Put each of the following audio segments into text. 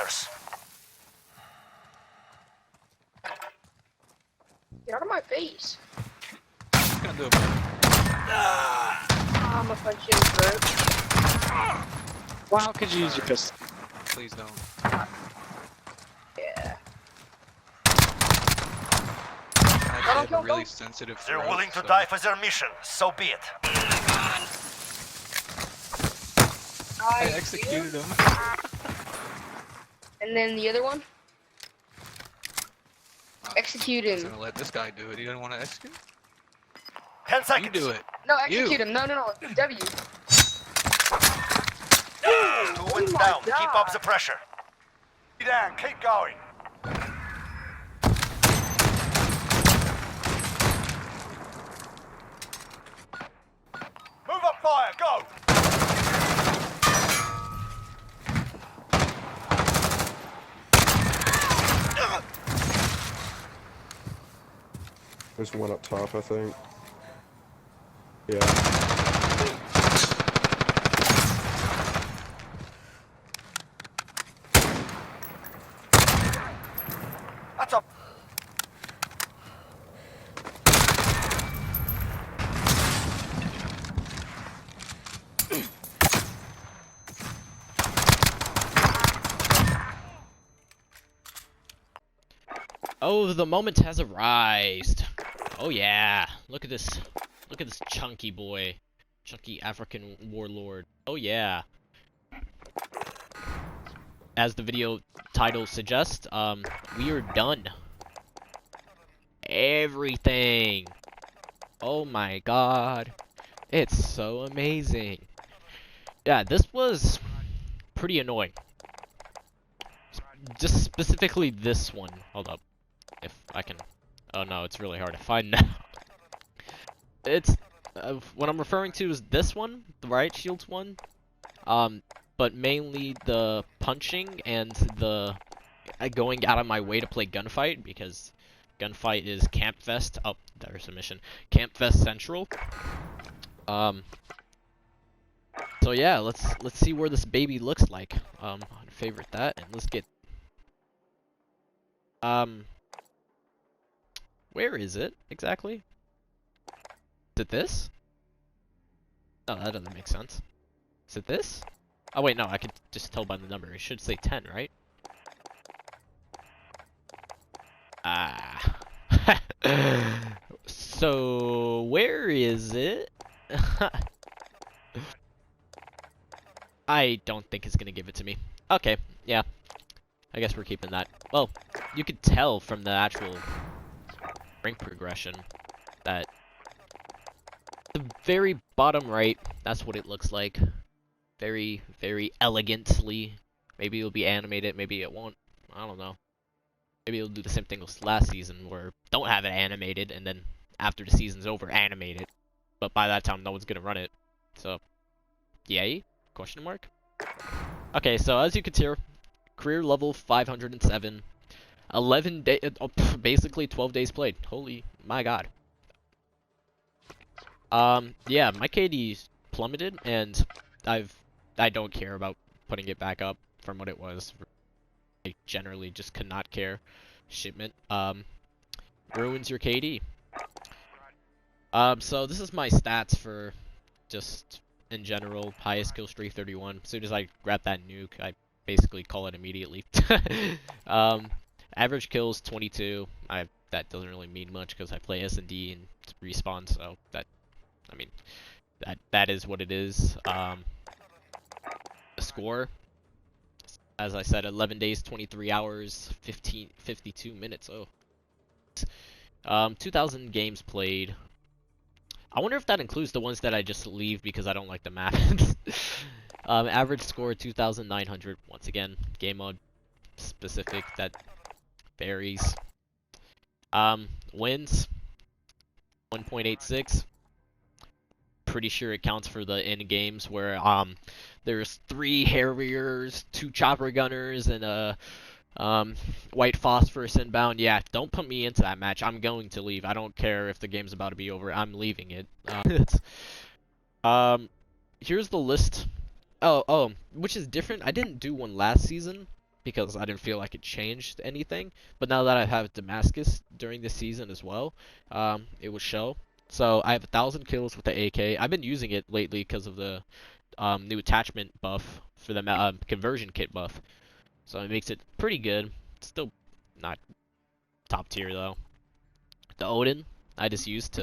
others. Get out of my face. What's gonna do about it? I'm gonna punch you in the throat. Well, how could you use your pistol? Please don't. Yeah. Actually, I have go, a really go. sensitive They're throat, willing to so- die for their mission, so be it. I executed him. And then the other one? Execute I was him. gonna let this guy do it. He didn't want to execute. 10 seconds. You do it. No, execute him. No. W. Two wins my down. God. Keep up the pressure. Down. Keep going. Move up fire. Go. There's one up top, I think. Yeah. That's up. Oh, the moment has arisen. Oh yeah, look at this chunky boy, chunky African warlord. Oh yeah. As the video title suggests, we are done. Everything. Oh my god, it's so amazing. Yeah, this was pretty annoying. Just specifically this one. Hold up. If I can... Oh no, it's really hard to find now. It's... what I'm referring to is this one, the riot shields one. But mainly the punching and the... going out of my way to play gunfight, because gunfight is Campfest... Oh, there's a mission. Campfest Central. So yeah, let's see where this baby looks like. Favorite that, and let's get... Where is it, exactly? Is it this? No, that doesn't make sense. Is it this? Oh wait, no, I could just tell by the number. It should say 10, right? Ah. So, where is it? I don't think it's gonna give it to me. Okay, yeah. I guess we're keeping that. Well, you could tell from the actual rank progression that the very bottom right, that's what it looks like. Very, very elegantly. Maybe it'll be animated, maybe it won't. I don't know. Maybe it'll do the same thing as last season, where don't have it animated, and then after the season's over, animate it. But by that time, no one's gonna run it. So, yay? Question mark? Okay, so as you can see, career level 507. 11 days, basically 12 days played. Holy, my god. Yeah, my KD plummeted, and I don't care about putting it back up from what it was. I generally just could not care. Shipment, ruins your KD. So this is my stats for just in general. Highest kill streak 31. As soon as I grab that nuke, I basically call it immediately. Average kills 22. That doesn't really mean much because I play S&D and respawn, so that, I mean, that is what it is. The score, as I said, 11 days, 23 hours, 52 minutes. Oh. 2,000 games played. I wonder if that includes the ones that I just leave because I don't like the map. Average score 2,900. Once again, game mode specific. That varies. Wins 1.86. Pretty sure it counts for the end games where there's 3 Harriers, 2 chopper gunners, and a white phosphorus inbound. Yeah, don't put me into that match. I'm going to leave. I don't care if the game's about to be over. I'm leaving it. Here's the list. Oh, which is different. I didn't do one last season. because I didn't feel like it changed anything. But now that I have Damascus during this season as well, it will show. So I have 1,000 kills with the AK. I've been using it lately because of the new attachment buff for the conversion kit buff. So it makes it pretty good. Still not top tier though. The Odin I just used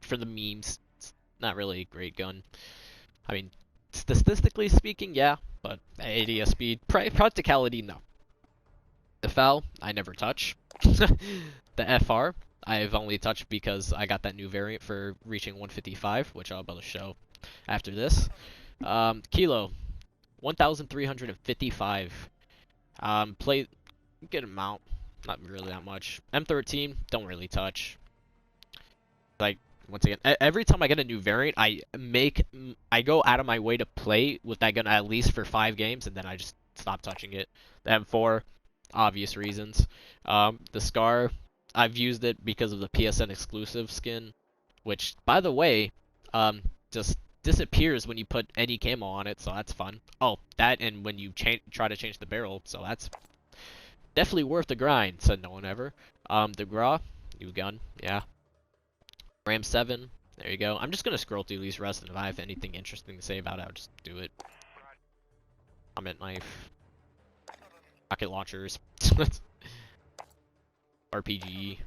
for the memes. It's not really a great gun. I mean, statistically speaking, yeah, but ADS speed, practicality, no. The FAL, I never touch. The FR, I've only touched because I got that new variant for reaching 155, which I'll be able to show after this. Kilo, 1,355. Play good amount, not really that much. M13, don't really touch. Like, once again, every time I get a new variant, I go out of my way to play with that gun at least for 5 games, and then I just stop touching it. The M4, obvious reasons. The Scar, I've used it because of the PSN exclusive skin, which, by the way, just disappears when you put any camo on it, so that's fun. Oh, that and when you try to change the barrel, so that's definitely worth the grind, said no one ever. The Gra, new gun, yeah. Ram 7, there you go. I'm just gonna scroll through these rest, and if I have anything interesting to say about it, I'll just do it. Comment knife. Rocket launchers. RPG.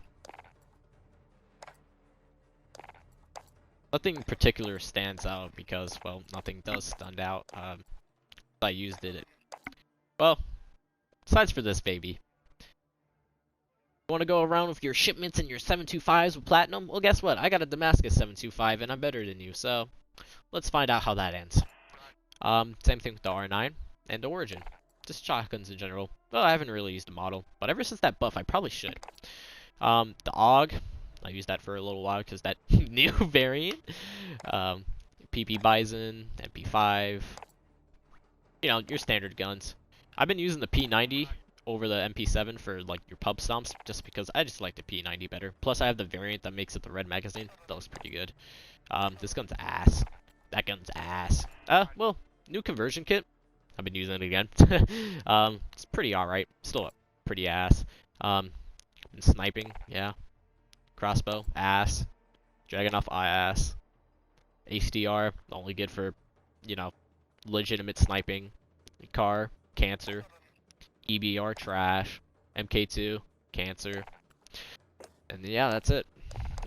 Nothing particular stands out because, well, nothing does stand out. I used it. Well, besides for this baby. You want to go around with your shipments and your 725s with platinum? Well, guess what? I got a Damascus 725 and I'm better than you, so let's find out how that ends. Same thing with the R9 and the Origin. Just shotguns in general. Well, I haven't really used the model, but ever since that buff, I probably should. The AUG, I used that for a little while because that new variant. PP Bison, MP5. You know, your standard guns. I've been using the P90 over the MP7 for like your pub stomps just because I just like the P90 better. Plus I have the variant that makes it the red magazine. That looks pretty good. This gun's ass. That gun's ass. Well, new conversion kit. I've been using it again. It's pretty alright. Still pretty ass. And sniping, yeah. Crossbow, ass. Dragunov, ass. HDR, only good for, you know, legitimate sniping. Car, cancer. EBR, trash. MK2, cancer. And yeah, that's it.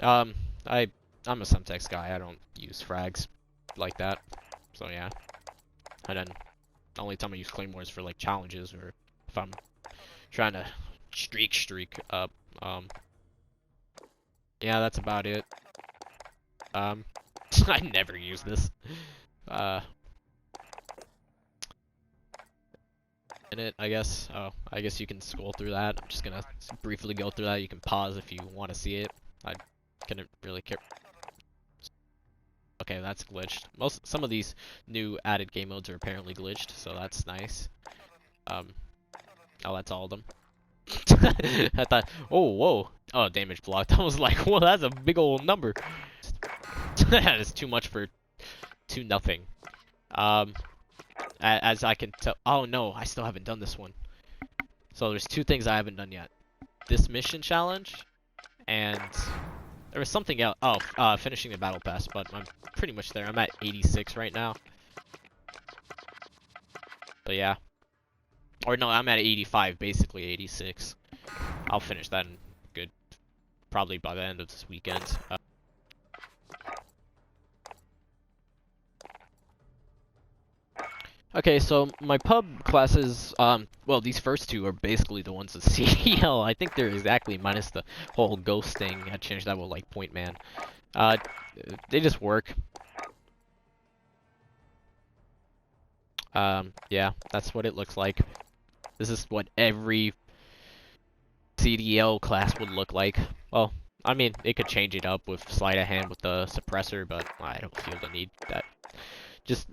I'm a Semtex guy. I don't use frags like that. So yeah. And then the only time I use claymores for like challenges or if I'm trying to streak up. Yeah, that's about it. I never use this. In it, I guess. Oh, I guess you can scroll through that. I'm just gonna briefly go through that. You can pause if you want to see it. I couldn't really care. Okay, that's glitched. Some of these new added game modes are apparently glitched, so that's nice. Oh, that's all of them. I thought, oh, whoa. Oh, damage blocked. I was like, whoa, that's a big old number. That is too much for 2-0. As I can tell. Oh no, I still haven't done this one. So there's 2 things I haven't done yet. This mission challenge, and there was something else. Oh, finishing the battle pass, but I'm pretty much there. I'm at 86 right now. But yeah. Or no, I'm at 85, basically 86. I'll finish that in good, probably by the end of this weekend. Okay, so my pub classes, well, these first 2 are basically the ones with CDL. I think they're exactly minus the whole ghost thing. I changed that with, like, Point Man. They just work. Yeah, that's what it looks like. This is what every CDL class would look like. Well, I mean, it could change it up with sleight of hand with the suppressor, but I don't feel the need that. Just...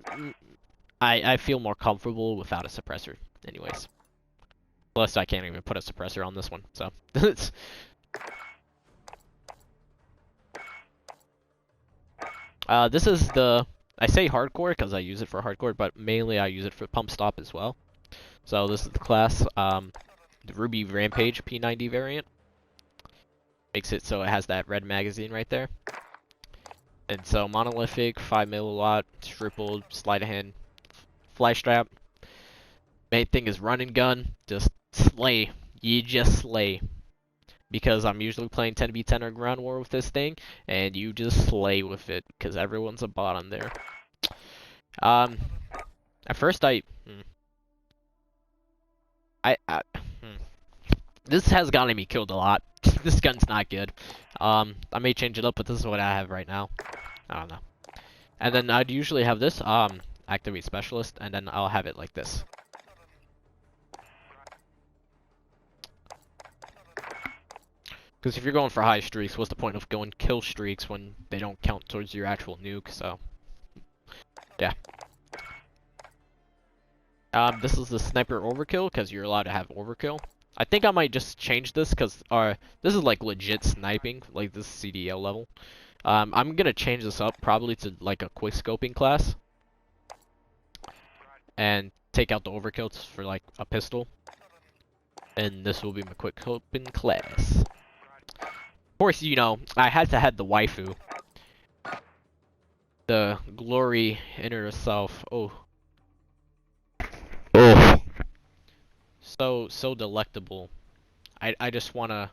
I feel more comfortable without a suppressor, anyways. Plus, I can't even put a suppressor on this one, so. This is the... I say hardcore because I use it for hardcore, but mainly I use it for pump stop as well. So this is the class, the Ruby Rampage P90 variant. Makes it so it has that red magazine right there. And so monolithic, 5 milliwatt, triple, sleight of hand, fly strap. Main thing is run and gun, just slay. You just slay. Because I'm usually playing 10v10 or ground war with this thing, and you just slay with it, because everyone's a bot on there. At first this has gotten me killed a lot. This gun's not good. I may change it up, but this is what I have right now. I don't know. And then I'd usually have this, activate specialist, and then I'll have it like this. Because if you're going for high streaks, what's the point of going kill streaks when they don't count towards your actual nuke? So, yeah. This is the sniper overkill, because you're allowed to have overkill. I think I might just change this, because this is like legit sniping, like this CDL level. I'm gonna change this up, probably to like a quick scoping class. And take out the overkill for like a pistol. And this will be my quick scoping class. Of course, you know, I had to have the waifu. The glory in herself. Oh. Oh. So delectable. I just wanna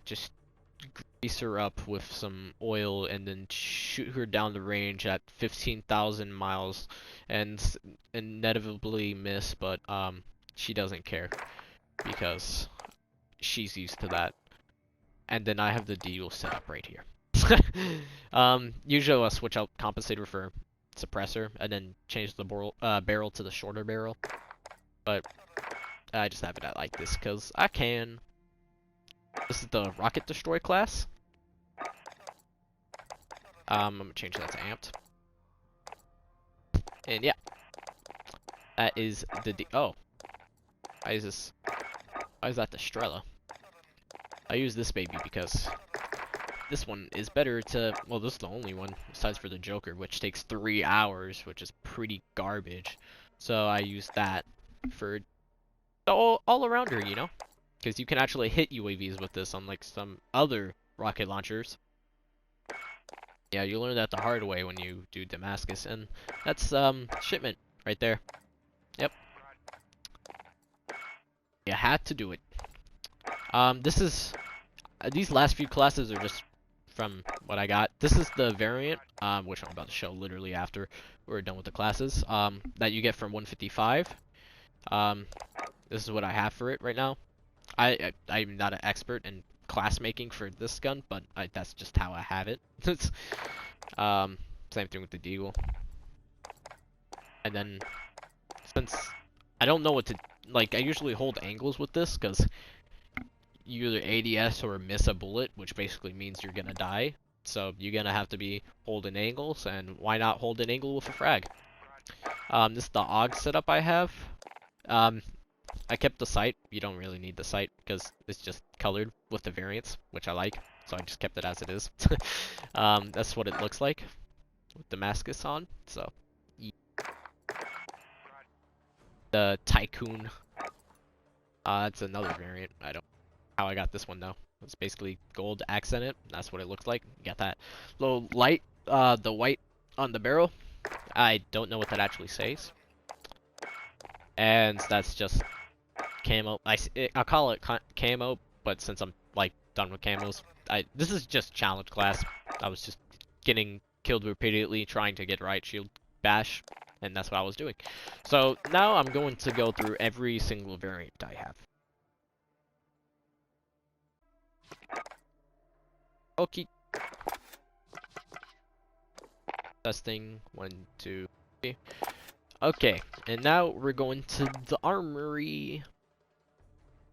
just grease her up with some oil and then shoot her down the range at 15,000 miles and inevitably miss, but she doesn't care because she's used to that. And then I have the deal set up right here. Usually I'll switch out compensator for suppressor and then change the barrel to the shorter barrel. But I just have it at like this because I can. This is the rocket destroy class. I'm gonna change that to amped. And yeah, that is the oh. Why is that the Strela? I use this baby because this one is better to, well, this is the only one besides for the Joker, which takes 3 hours, which is pretty garbage. So I use that for all around her, you know, because you can actually hit UAVs with this, unlike some other rocket launchers. Yeah, you learn that the hard way when you do Damascus, and that's shipment right there. Yep. You had to do it. These last few classes are just from what I got. This is the variant, which I'm about to show literally after we're done with the classes, that you get from 155. This is what I have for it right now. I'm not an expert in class making for this gun, but that's just how I have it. Same thing with the Deagle. And then, since I don't know what to, like, I usually hold angles with this, because you either ADS or miss a bullet, which basically means you're gonna die. So you're gonna have to be holding angles, and why not hold an angle with a frag? This is the AUG setup I have. I kept the sight. You don't really need the sight because it's just colored with the variants, which I like. So I just kept it as it is. That's what it looks like with Damascus on. So the Tycoon. It's another variant. I don't know how I got this one though. It's basically gold accented. That's what it looks like. You got that little light, the white on the barrel. I don't know what that actually says. And that's just camo. I'll call it camo, but since I'm like done with camos, this is just challenge class. I was just getting killed repeatedly trying to get right shield bash, and that's what I was doing. So now I'm going to go through every single variant I have. Okay. Testing 1, 2, 3. Okay, and now we're going to the armory.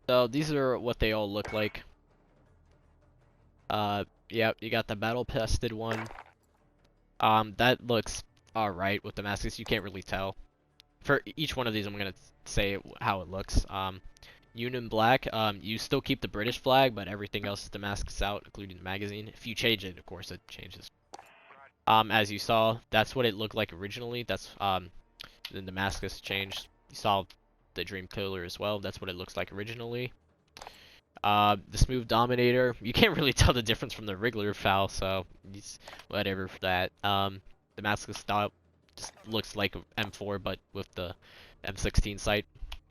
So these are what they all look like. Yeah, you got the battle tested one. That looks alright with Damascus. You can't really tell. For each one of these, I'm gonna say how it looks. Union Black, you still keep the British flag, but everything else is Damascus out, including the magazine. If you change it, of course, it changes. As you saw, that's what it looked like originally. That's, then Damascus changed. You saw the Dream Killer as well. That's what it looks like originally. The Smooth Dominator, you can't really tell the difference from the regular FAL, so whatever for that. Damascus style just looks like M4 but with the M16 sight,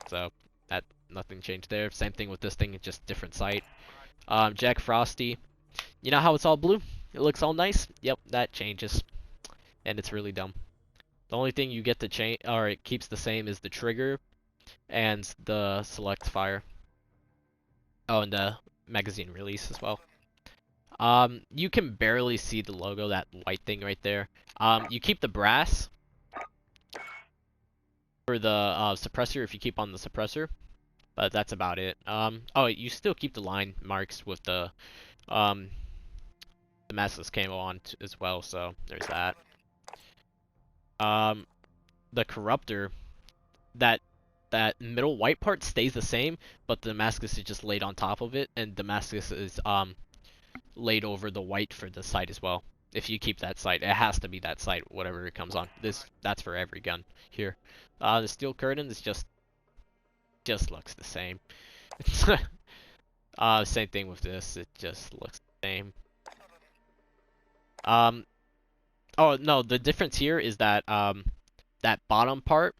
so that nothing changed there. Same thing with this thing, it's just different sight. Jack Frosty, you know how it's all blue? It looks all nice? Yep, that changes, and it's really dumb. The only thing you get to change, or it keeps the same, is the trigger and the select fire. Oh, and the magazine release as well. You can barely see the logo, that white thing right there. You keep the brass for the suppressor if you keep on the suppressor, but that's about it. Oh, you still keep the line marks with the Damascus camo on as well, so there's that. The corruptor, that middle white part stays the same, but the Damascus is just laid on top of it, and Damascus is laid over the white for the sight as well. If you keep that sight, it has to be that sight, whatever it comes on. That's for every gun here. The steel curtain is just looks the same. Same thing with this. It just looks the same. Oh no, the difference here is that that bottom part,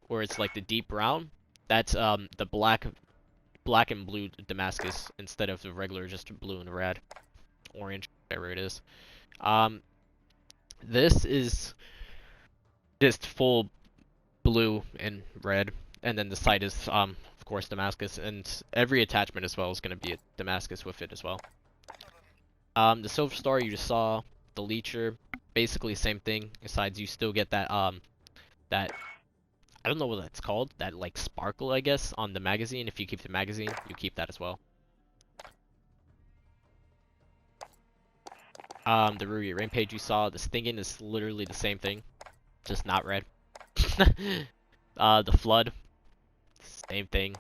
where it's like the deep brown, that's the black and blue Damascus instead of the regular just blue and red, orange, whatever it is. This is just full blue and red, and then the sight is of course Damascus, and every attachment as well is going to be a Damascus with it as well. The Silver Star you just saw, the Leecher, basically same thing, besides you still get that that, I don't know what that's called, that like sparkle I guess on the magazine. If you keep the magazine, you keep that as well. The Ruby Rampage you saw, the Stinging is literally the same thing, just not red. The Flood, same thing,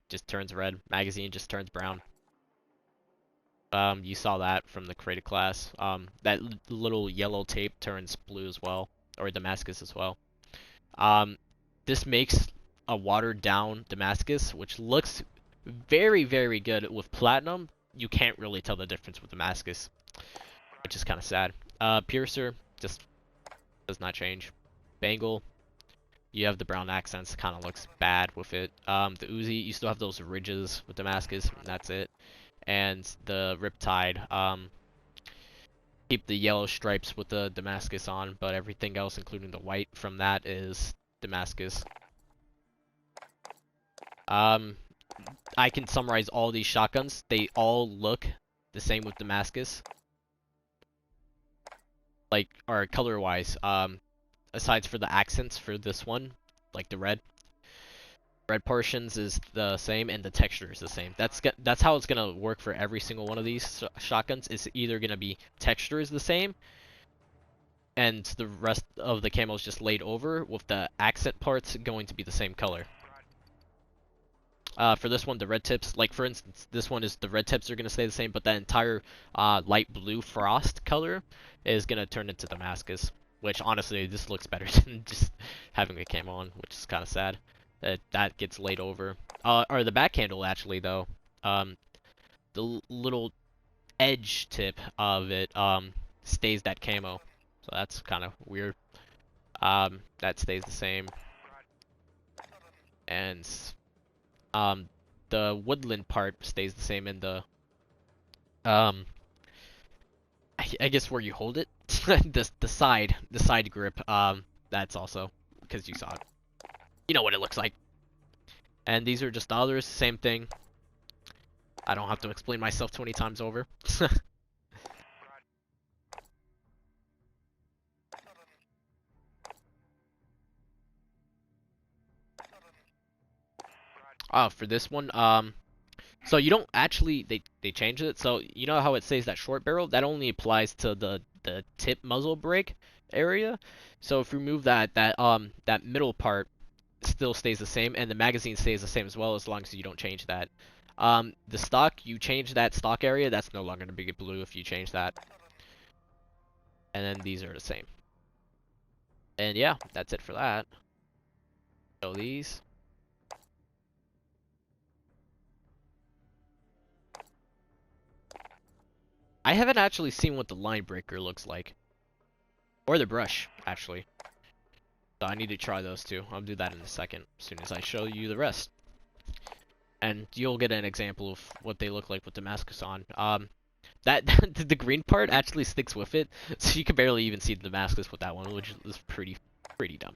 just turns red. Magazine just turns brown. You saw that from the created class. That little yellow tape turns blue as well, or Damascus as well. This makes a watered down Damascus, which looks very, very good. With platinum, you can't really tell the difference with Damascus, which is kind of sad. Piercer just does not change. Bangle, you have the brown accents, kind of looks bad with it. The Uzi, you still have those ridges with Damascus, and that's it. And the Riptide, keep the yellow stripes with the Damascus on, but everything else, including the white from that, is Damascus. I can summarize all these shotguns. They all look the same with Damascus, like, or color-wise. Aside for the accents for this one, like the red portions is the same, and the texture is the same. That's how it's gonna work for every single one of these shotguns. It's either gonna be texture is the same, and the rest of the camo is just laid over, with the accent parts going to be the same color. For this one, the red tips, like for instance, this one is the red tips are gonna stay the same, but that entire light blue frost color is gonna turn into Damascus. Which honestly, this looks better than just having a camo on, which is kind of sad. That gets laid over. Or the back handle actually though, the little edge tip of it stays that camo, so that's kind of weird. That stays the same, and the woodland part stays the same, in the I guess where you hold it, the side grip, that's also because you saw it. You know what it looks like. And these are just the others, same thing. I don't have to explain myself 20 times over. For this one, so you don't actually, they changed it. So you know how it says that short barrel? That only applies to the tip muzzle brake area. So if you remove that middle part still stays the same, and the magazine stays the same as well, as long as you don't change that. The stock, you change that stock area, that's no longer going to be blue if you change that. And then these are the same. And yeah, that's it for that. So these. I haven't actually seen what the line breaker looks like. Or the brush, actually. So I need to try those two. I'll do that in a second, as soon as I show you the rest. And you'll get an example of what they look like with Damascus on. That the green part actually sticks with it, so you can barely even see the Damascus with that one, which is pretty dumb.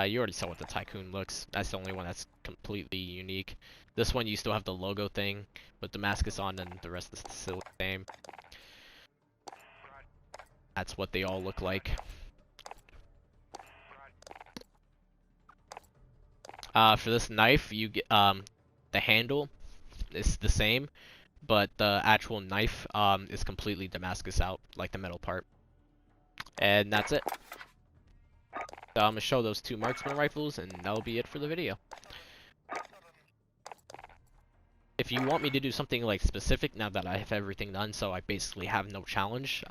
You already saw what the Tycoon looks. That's the only one that's completely unique. This one you still have the logo thing with Damascus on, and the rest is still the same. That's what they all look like. For this knife, you get the handle is the same, but the actual knife is completely Damascus out, like the metal part. And that's it. So I'm gonna show those two marksman rifles, and that'll be it for the video. If you want me to do something like specific, now that I have everything done, so I basically have no challenge,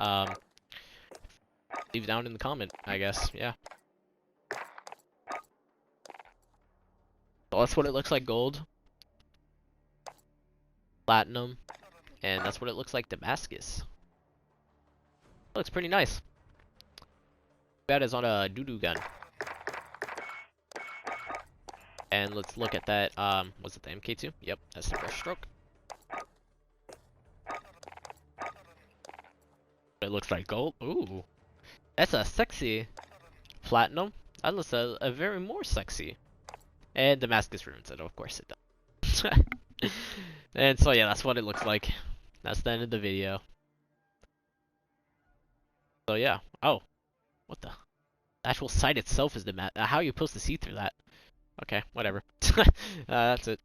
leave down in the comment, I guess. Yeah. So that's what it looks like gold, platinum, and that's what it looks like Damascus. Looks pretty nice. That is on a doo-doo gun. And let's look at that, was it the MK2? Yep, that's the brush stroke. It looks like gold. Ooh, that's a sexy platinum. That looks a very more sexy. And Damascus ruins it, of course it does. And so yeah, that's what it looks like. That's the end of the video. So yeah. Oh, what the actual sight itself is how are you supposed to see through that? Okay, whatever. That's it.